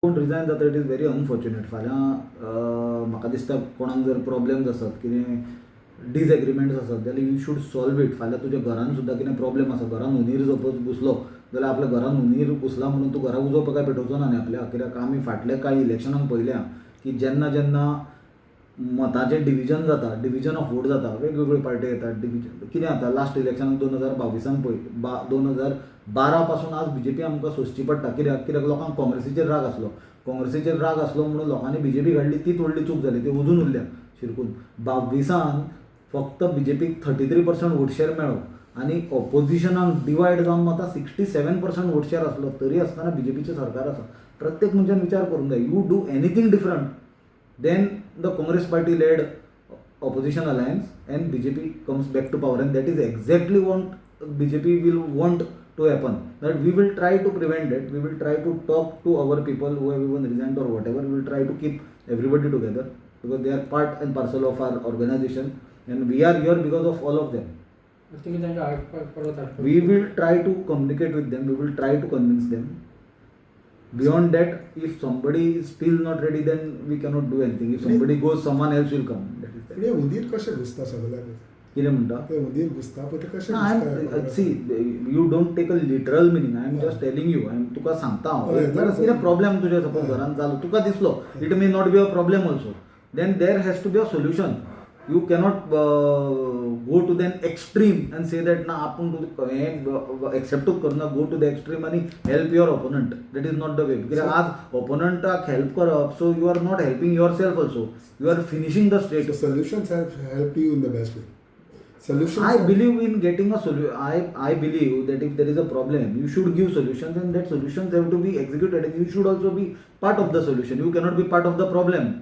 कोण रिजायन जाता it is very unfortunate. फाल्यां म्हाका दिसता कोणाक जर प्रॉब्लेम्स आसत, कितें डिसएग्रीमेंट्स आसत जाल्यार यू शूड सॉल्व इट. फाल्यां तुज्या घरान सुद्दां कितें प्रॉब्लेम आसा, घरान हुनीर सपोज घुसलो जाल्यार आपल्या घरान हुनीर घुसला म्हणून तूं घरा उजो काय पेटोवचो ना न्ही आपल्या. कित्याक आमी फाटल्या कांय इलेक्शनाक पळयल्या की जेन्ना जेन्ना मताचें डिविजन जाता, डिविजन ऑफ वोट जाता, वेगवेगळ्यो पार्टी येतात, डिविजन कितें जाता. लास्ट इलेक्शनाक 2022 पळय 2012 पासून आज बीजेपी आमकां सोंसची पडटा. कित्याक लोकांक काँग्रेसीचेर राग आसलो. काँग्रेसीचेर राग आसलो म्हणून लोकांनी बीजेपी काडली. तीच व्हडली चूक जाली, ती अजून उरल्या शिरकून. 22 फक्त बीजेपीक 33% वोट शेअर मेळ्ळो आनी ऑपोजिशनाक डिवायड जावन मात 67% वोट शेअर आसलो. तरी आसतना बीजेपीचें सरकार आसा. प्रत्येक मनशान विचार करूंक जाय. You do anything different than the Congress party led opposition alliance and BJP comes back to power, and that is exactly what BJP will want to happen. That we will try to prevent it. We will try to talk to our people who have even resigned or whatever. We will try to keep everybody together because they are part and parcel of our organization and we are here because of all of them. We will try to communicate with them. We will try to convince them. Beyond that, if somebody is still not ready, then we cannot do anything. If somebody goes, someone else will come. That is that. उदीर कशें घुसता सगळ्याक? कितें म्हणटा? उदीर घुसता पळय ते कशें घुसता? See you don't take a literal meaning. I am just telling you. तुका सांगता हांव कितें प्रॉब्लेम तुजें सपोज घरान जालो, तुका दिसलो, it may not be a problem also, then there has to be a solution. You cannot go to then extreme and say that ना आपूण हें एक्सेप्टूच करना. गो टू द एक्स्ट्रीम आनी help your opponent. That is not the way. कित्याक आज ओपोनंटाक help करप, so you are not helping yourself also. You are finishing the state. Solutions have helped you in the best way. Solutions. I believe in getting a solution. I believe that if there is a problem, you should give solutions, and that solutions have to be executed, and you should also be part of the solution. You cannot be part of the problem.